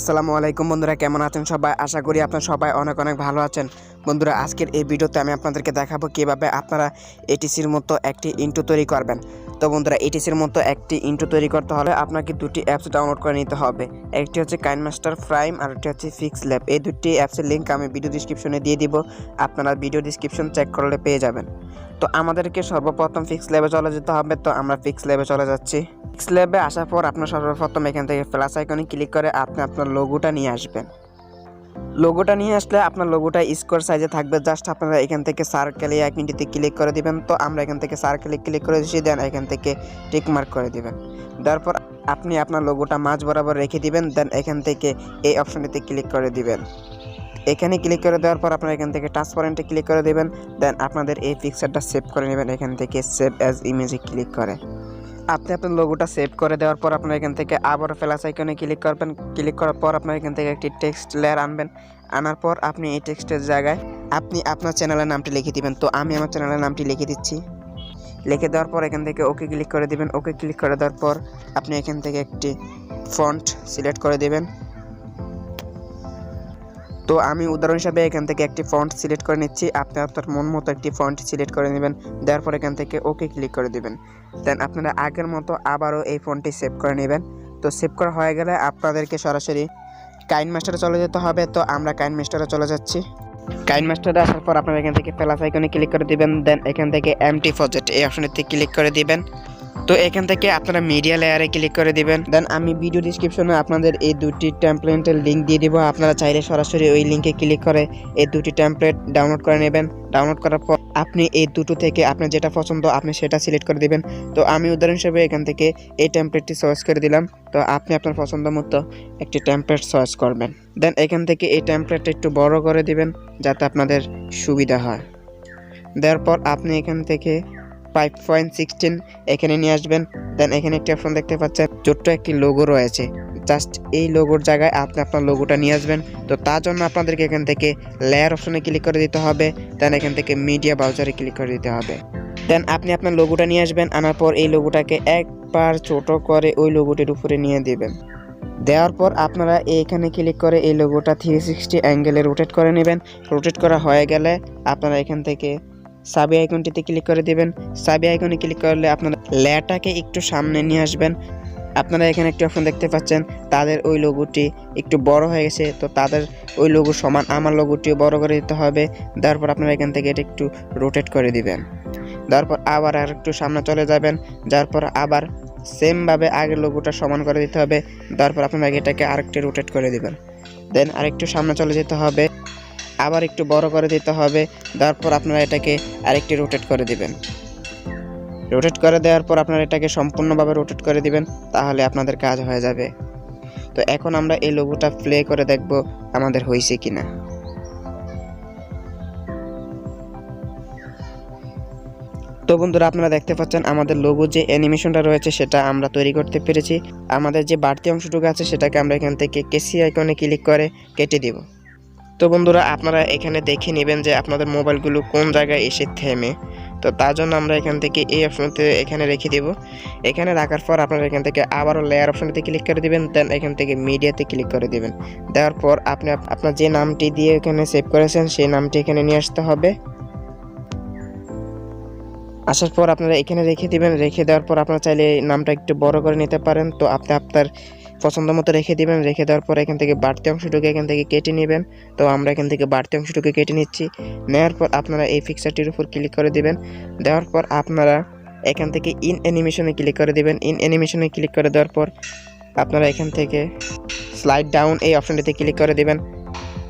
আসসালামু আলাইকুম বন্ধুরা, কেমন আছেন সবাই? আশা করি আপনারা সবাই অনেক অনেক ভালো আছেন। বন্ধুরা, আজকের এই ভিডিওতে আমি আপনাদেরকে দেখাবো কিভাবে আপনারা এটিসির মতো একটি ইন্ট্রো তৈরি করবেন। তো বন্ধুরা, এটিসির মতো একটি ইন্ট্রো তৈরি করতে হলে আপনাকে দুটি অ্যাপস ডাউনলোড করে নিতে হবে। একটি হচ্ছে কাইনমাস্টার প্রাইম আর একটি হচ্ছে ফিক্স ল্যাব। এই দুটি অ্যাপসের লিঙ্ক আমি ভিডিও ডিসক্রিপশনে দিয়ে দিব, আপনারা ভিডিও ডিসক্রিপশন চেক করলে পেয়ে যাবেন। তো আমাদেরকে সর্বপ্রথম ফিক্স ল্যাবে চলে যেতে হবে। তো আমরা ফিক্স ল্যাবে চলে যাচ্ছি। ফিক্স ল্যাবে আসার পর আপনার সর্বপ্রথম এখান থেকে প্লাস আইকনে ক্লিক করে আপনি আপনার লোগোটা নিয়ে আসবেন। লোগোটা নিয়ে আসলে আপনার লোগোটা স্কোয়ার সাইজে থাকবে। জাস্ট আপনারা এখান থেকে সার্কেলে আইকনটিতে ক্লিক করে দিবেন। তো আমরা এখান থেকে সার্কেলে ক্লিক করে দিচ্ছি, দেন এখান থেকে টিক মার্ক করে দিবেন। তারপর আপনি আপনার লোগোটা মাঝ বরাবর রেখে দিবেন, দেন এখান থেকে এই অপশনটিতে ক্লিক করে দিবেন। এখানে ক্লিক করে দেওয়ার পর আপনারা এখান থেকে ট্রান্সপারেন্টে ক্লিক করে দেবেন, দেন আপনাদের এই পিকচারটা সেভ করে নেবেন। এখান থেকে সেভ অ্যাজ ইমেজে ক্লিক করে আপনি আপনার লোগোটা সেভ করে দেওয়ার পর আপনারা এখান থেকে আবার প্লাস আইকনে ক্লিক করবেন। ক্লিক করার পর আপনারা এখান থেকে একটি টেক্সট লেয়ার আনবেন। আনার পর আপনি এই টেক্সটের জায়গায় আপনি আপনার চ্যানেলের নামটি লিখে দিবেন। তো আমি আমার চ্যানেলের নামটি লিখে দিচ্ছি। লিখে দেওয়ার পর এখান থেকে ওকে ক্লিক করে দিবেন। ওকে ক্লিক করে দেওয়ার পর আপনি এখান থেকে একটি ফন্ট সিলেক্ট করে দেবেন। তো আমি উদাহরণ হিসাবে এখান থেকে একটি ফন্ট সিলেক্ট করে নিচ্ছি। আপনি আপনার মন মতো একটি ফন্ট সিলেক্ট করে নেবেন। দেওয়ার পর এখান থেকে ওকে ক্লিক করে দিবেন। দেন আপনারা আগের মতো আবারও এই ফন্টটি সেভ করে নেবেন। তো সেভ করা হয়ে গেলে আপনাদেরকে সরাসরি কাইনমাস্টারে চলে যেতে হবে। তো আমরা কাইনমাস্টারে চলে যাচ্ছি। কাইনমাস্টারে আসার পর আপনারা এখান থেকে প্লাস আইকনে ক্লিক করে দিবেন। দেন এখান থেকে এমটি প্রজেক্ট এই অপশনেতে ক্লিক করে দিবেন। তো এখান থেকে আপনারা মিডিয়া লেয়ারে ক্লিক করে দিবেন। দেন আমি ভিডিও ডিসক্রিপশনে আপনাদের এই দুটি টেমপ্লেটের লিঙ্ক দিয়ে দিব। আপনারা চাইলে সরাসরি ওই লিঙ্কে ক্লিক করে এই দুটি টেমপ্লেট ডাউনলোড করে নেবেন। ডাউনলোড করার পর আপনি এই দুটো থেকে আপনার যেটা পছন্দ আপনি সেটা সিলেক্ট করে দিবেন। তো আমি উদাহরণ হিসেবে এখান থেকে এই টেমপ্লেটটি চয়েস করে দিলাম। তো আপনি আপনার পছন্দ মতো একটি টেমপ্লেট চয়েস করবেন। দেন এখান থেকে এই টেমপ্লেটটা একটু বড় করে দিবেন যাতে আপনাদের সুবিধা হয়। দেওয়ার পর আপনি এখান থেকে 5.16 এখানে নিয়ে আসবেন। দেন এখানে একটি অপশন দেখতে পাচ্ছেন, ছোট্ট একটি লোগো রয়েছে। জাস্ট এই লোগোর জায়গায় আপনি আপনার লোগোটা নিয়ে আসবেন। তো তার জন্য আপনাদেরকে এখান থেকে লেয়ার অপশনে ক্লিক করে দিতে হবে। দেন এখান থেকে মিডিয়া ব্রাউজারে ক্লিক করে দিতে হবে। দেন আপনি আপনার লোগোটা নিয়ে আসবেন। আনার পর এই লোগোটাকে একবার ছোট করে ওই লোগোটির উপরে নিয়ে দিবেন। দেওয়ার পর আপনারা এখানে ক্লিক করে এই লোগোটা 360 অ্যাঙ্গেলে রোটেট করে নেবেন। রোটেট করা হয়ে গেলে আপনারা এখান থেকে সাবি আইকনটিতে ক্লিক করে দিবেন। সাবি আইকনে ক্লিক করলে আপনারা লেয়ারটাকে একটু সামনে নিয়ে আসবেন। আপনারা এখানে একটি অপশন দেখতে পাচ্ছেন, তাদের ওই লোগোটি একটু বড় হয়ে গেছে। তো তাদের ওই লোগো সমান আমার লোগোটিও বড় করে দিতে হবে। তারপর আপনারা এখান থেকে এটা একটু রোটেট করে দিবেন। তারপর আবার আর একটু সামনে চলে যাবেন। যার পর আবার সেমভাবে আগের লোগোটা সমান করে দিতে হবে। তারপর আপনারা এটাকে আরেকটু রোটেট করে দিবেন। দেন আরেকটু সামনে চলে যেতে হবে, আবার একটু বড় করে দিতে হবে। তারপর আপনারা এটাকে আরেকটি রোটেট করে দিবেন। রোটেট করে দেওয়ার পর আপনারা এটাকে সম্পূর্ণভাবে রোটেট করে দিবেন, তাহলে আপনাদের কাজ হয়ে যাবে। তো এখন আমরা এই লোগোটা প্লে করে দেখব আমাদের হয়েছে কিনা। তো বন্ধুরা, আপনারা দেখতে পাচ্ছেন আমাদের লোগো যে অ্যানিমেশনটা রয়েছে সেটা আমরা তৈরি করতে পেরেছি। আমাদের যে বাড়তি অংশটুকু আছে সেটাকে আমরা এখান থেকে কেসি আইকনে ক্লিক করে কেটে দেব। তো বন্ধুরা, আপনারা এখানে দেখে নেবেন যে আপনাদের মোবাইলগুলো কোন জায়গায় এসে থেমে। তো তার জন্য আমরা এখান থেকে এই অপশনতে এখানে রেখে দেব। এখানে রাখার পর আপনারা এখান থেকে আবারও লেয়ার অপশনতে ক্লিক করে দেবেন। দেন এখান থেকে মিডিয়াতে ক্লিক করে দেবেন। দেওয়ার পর আপনি আপনার যে নামটি দিয়ে এখানে সেভ করেছেন সেই নামটি এখানে নিয়ে আসতে হবে। আসার পর আপনারা এখানে রেখে দেবেন। রেখে দেওয়ার পর আপনারা চাইলে নামটা একটু বড় করে নিতে পারেন। তো আপনি আপনার পছন্দ মতো রেখে দিবেন। রেখে দেওয়ার পর এখান থেকে বাড়তি অংশটুকু এখান থেকে কেটে নেবেন। তো আমরা এখান থেকে বাড়তি অংশটুকু কেটে নিচ্ছি। নেওয়ার পর আপনারা এই পিকচারটির উপর ক্লিক করে দিবেন। দেওয়ার পর আপনারা এখান থেকে ইন অ্যানিমেশনে ক্লিক করে দিবেন। ইন অ্যানিমেশনে ক্লিক করে দেওয়ার পর আপনারা এখান থেকে স্লাইড ডাউন এই অপশনটিতে ক্লিক করে দিবেন।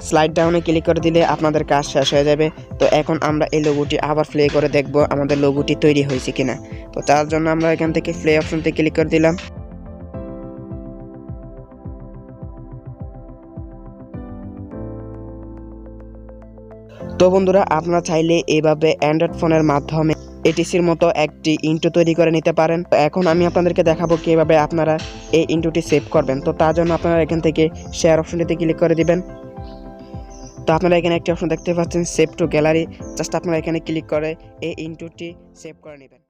স্লাইড ডাউনে ক্লিক করে দিলে আপনাদের কাজ শেষ হয়ে যাবে। তো এখন আমরা এই লোগোটি আবার প্লে করে দেখব আমাদের লোগোটি তৈরি হয়েছে কিনা। তো তার জন্য আমরা এখান থেকে প্লে অপশনতে ক্লিক করে দিলাম। তো বন্ধুরা, আপনারা চাইলে এইভাবে অ্যান্ড্রয়েড ফোনের মাধ্যমে এটিসির মতো একটি ইন্ট্রো তৈরি করে নিতে পারেন। তো এখন আমি আপনাদেরকে দেখাবো কিভাবে আপনারা এই ইন্ট্রোটি সেভ করবেন। তো তার জন্য আপনারা এখান থেকে শেয়ার অপশনটিতে ক্লিক করে দিবেন। তো আপনারা এখানে একটি অপশন দেখতে পাচ্ছেন, সেভ টু গ্যালারি। জাস্ট আপনারা এখানে ক্লিক করে এই ইন্ট্রোটি সেভ করে নেবেন।